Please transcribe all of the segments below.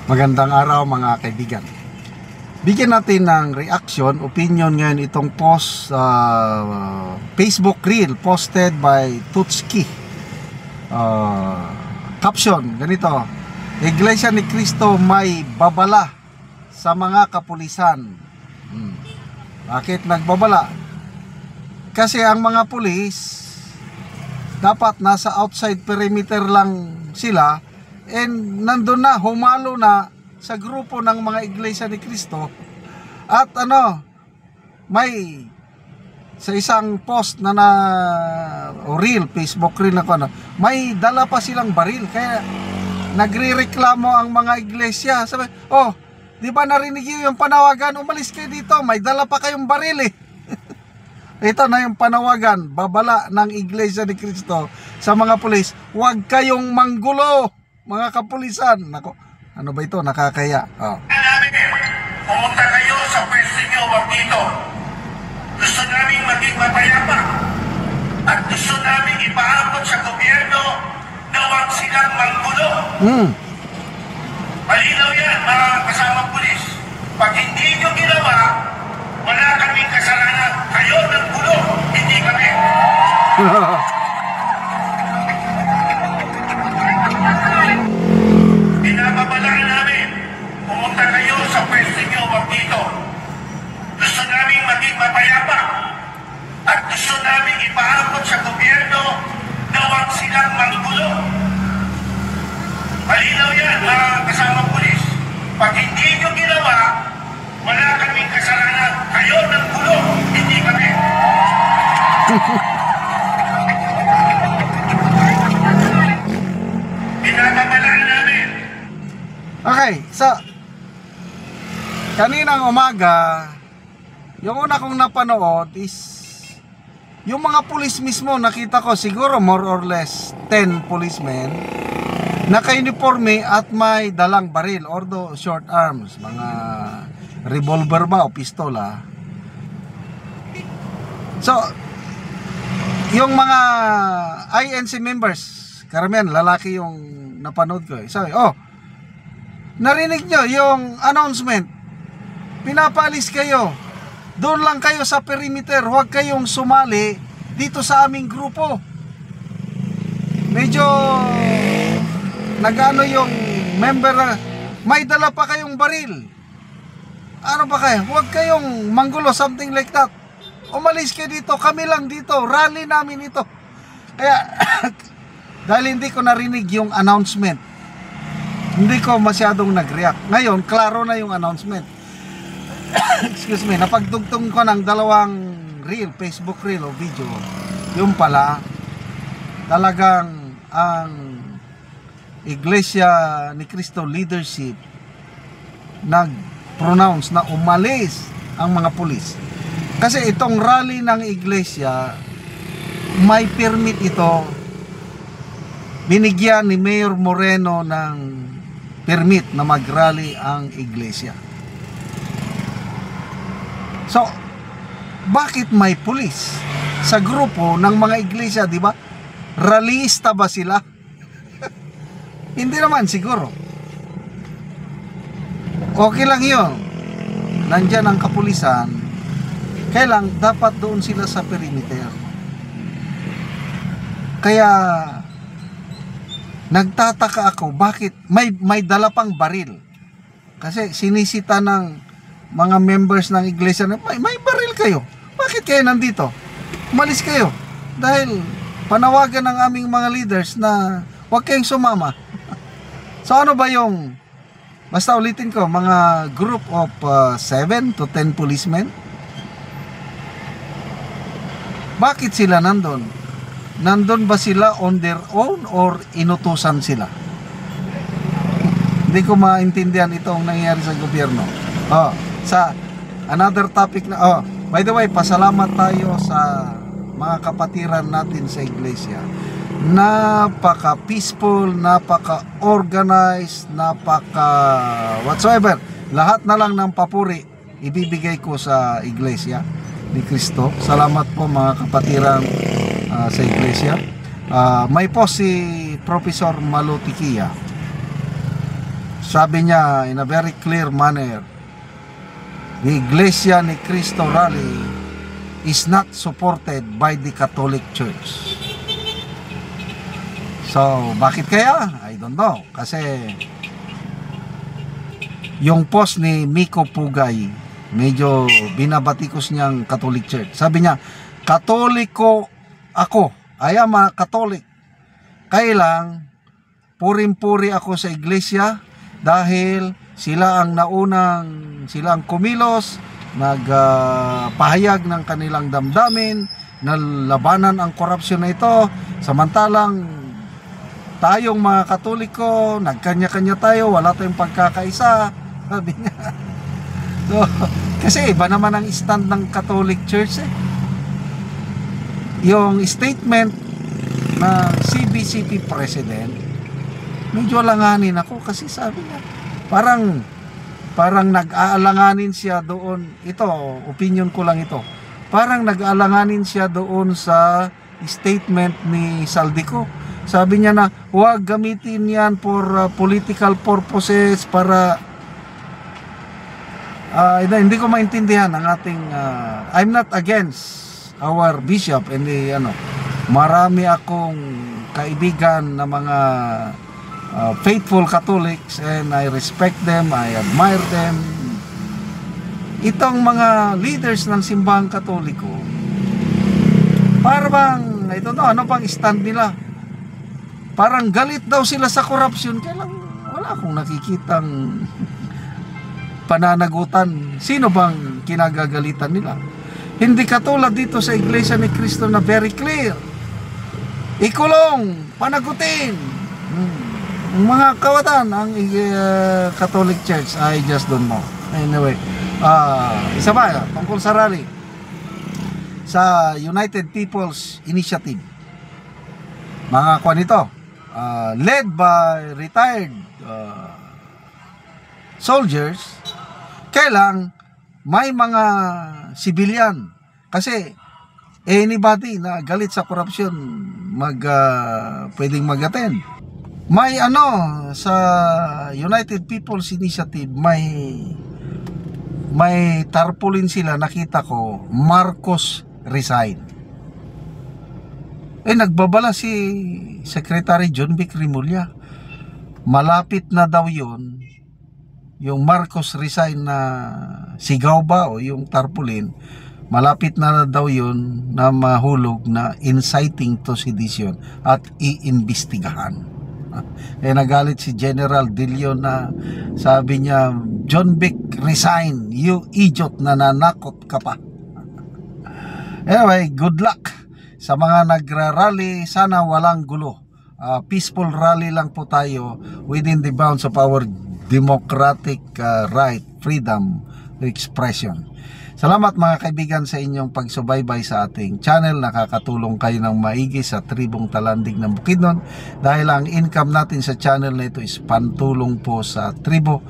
Magandang araw mga kaibigan. Bigyan natin ng reaction, opinion ngayon itong post, Facebook reel posted by Tutski. Caption, ganito: Iglesia ni Cristo may babala sa mga kapulisan. Bakit nagbabala? Kasi ang mga pulis dapat nasa outside perimeter lang sila, and nandun na, humalo na sa grupo ng mga Iglesia ni Cristo. At may sa isang post na reel, Facebook reel na may dala pa silang baril. Kaya nagrereklamo ang mga iglesia. Sabi, di ba narinig yung panawagan? Umalis kayo dito, may dala pa kayong baril eh. Ito na yung panawagan, babala ng Iglesia ni Cristo sa mga pulis: huwag kayong manggulo, mga kapulisan. Nako, ano ba ito? Nakakaya. Pumunta kayo sa pwesto nyo, wag dito. Gusto namin maging mapayapa at gusto namin ipaabot sa gobyerno na wag silang manggulo. Malinaw yan, mga kasamang pulis. Pag hindi nyo ginawa, wala kaming kasalanan. Kayo ng gulo, hindi kami. Binababalaan namin, pumunta kayo sa pwesto nyo, wag dito. Gusto namin maging mapayapa at gusto namin ipaabot sa gobyerno na wag silang manggulo. Malinaw yan, mga kasamang pulis. Pag hindi nyo ginawa, wala kaming kasalanan. Kayo ng gulo, hindi kami. Binababalaan namin. Okay, so kaninang umaga, yung una kong napanood is yung mga pulis mismo. Nakita ko siguro more or less 10 policemen naka-uniforme at may dalang baril, although short arms, mga revolver ba o pistola. So yung mga INC members, karamihan lalaki yung napanood ko eh. Sabi, narinig nyo yung announcement, pinapaalis kayo, doon lang kayo sa perimeter, huwag kayong sumali dito sa aming grupo. Medyo nagano yung member na may dala pa kayong baril. Ano ba kayo? Huwag kayong manggulo, something like that. Umalis kayo dito, kami lang dito, rally namin ito. Kaya dahil hindi ko narinig yung announcement, hindi ko masyadong nag-react. Ngayon, klaro na yung announcement. Excuse me, napagtugtong ko ng dalawang reel, Facebook reel o video. Yung pala, talagang ang Iglesia ni Cristo leadership nag-pronounce na umalis ang mga pulis. Kasi itong rally ng iglesia, may permit ito. Binigyan ni Mayor Moreno ng permit na mag-rally ang iglesia. So, bakit may pulis sa grupo ng mga iglesia, di ba? Rallyista ba sila? Hindi naman siguro. Okay lang yun. Nandyan ang kapulisan. Kaya lang, dapat doon sila sa perimeter. Kaya nagtataka ako, bakit may dala pang baril? Kasi sinisita ng mga members ng iglesia na may baril kayo. Bakit kayo nandito? Umalis kayo. Dahil panawagan ng aming mga leaders na huwag kayong sumama. So ano ba yung, basta ulitin ko, mga group of 7 to 10 policemen? Bakit sila nandun? Nandun ba sila on their own or inutusan sila? Hindi ko maintindihan itong nangyayari sa gobyerno. Sa another topic na, by the way, pasalamat tayo sa mga kapatiran natin sa iglesia. Napaka-peaceful, napaka-organized, whatsoever. Lahat na lang ng papuri ibibigay ko sa iglesia ni Cristo. Salamat po mga kapatiran sa iglesia. May post si Professor Malutikia. sabi niya in a very clear manner, the Iglesia ni Cristo rally is not supported by the Catholic Church. So, bakit kaya? I don't know. Kasi yung post ni Miko Pugay, medyo binabatikos niyang Catholic Church. Sabi niya, Katoliko ako. I am a Catholic. Kailang purim-puri ako sa iglesia dahil sila ang kumilos, nagpahayag ng kanilang damdamin na labanan ang korupsyon na ito, samantalang tayong mga Katoliko nagkanya-kanya tayo, wala tayong pagkakaisa, sabi niya. So, kasi iba naman ang stand ng Catholic Church eh. Yung statement na CBCP President, medyo alanganin ako kasi sabi niya, parang nag-aalanganin siya doon. Ito, opinion ko lang ito. Parang nag-aalanganin siya doon sa statement ni Saldico. Sabi niya na, huwag gamitin yan for political purposes para hindi ko maintindihan ang ating I'm not against our bishop and marami akong kaibigan na mga faithful Catholics and I respect them, I admire them. Itong mga leaders ng simbahang Katoliko, parang I don't know ano pang stand nila. Parang galit daw sila sa corruption, kaya lang wala akong nakikitang pananagutan. Sino bang kinagagalitan nila? Hindi katulad dito sa Iglesia ni Cristo na very clear. Ikulong, panagutin. Mga kawatan ang Catholic Church, I just don't know. Anyway, isa ba tungkol sa rally sa United People's Initiative, mga kwan ito, led by retired soldiers, kailang may mga civilian, kasi anybody na galit sa corruption pwedeng mag-attend. May sa United People's Initiative, may tarpaulin sila, nakita ko, Marcos resign. Nagbabala si Secretary John Vic Rimulya, malapit na daw yun, yung Marcos resign na sigaw ba o yung tarpaulin, malapit na daw yun na mahulog na inciting to sedition at iimbestigahan. Nagalit si General Dilio na sabi niya, John Vic resign, you idiot, nananakot ka pa. Anyway, good luck sa mga nagra-rally, sana walang gulo. Peaceful rally lang po tayo within the bounds of our democratic right, freedom expression. Salamat mga kaibigan sa inyong pagsubaybay sa ating channel. Nakakatulong kayo ng maigi sa tribong Talandig ng Bukidnon, dahil ang income natin sa channel na ito is pantulong po sa tribo.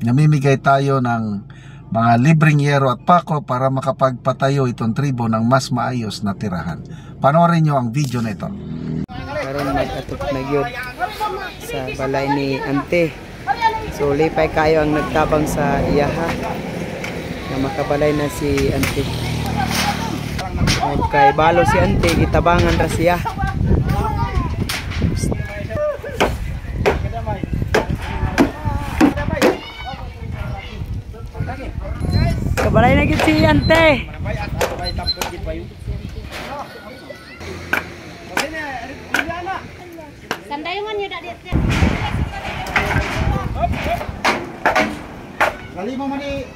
Namimigay tayo ng mga libreng yero at pako para makapagpatayo itong tribo ng mas maayos na tirahan. Panoorin nyo ang video na ito. Karon mag-atok na gyud sa balay ni Ante. So lipay kayo ang nagtabang sa iyaha na makabalay na si Ante. Kay balo si Ante, gitabangan ra siya. Kabalay na gyud si Ante. Sandayon nyo dak Kali mo mani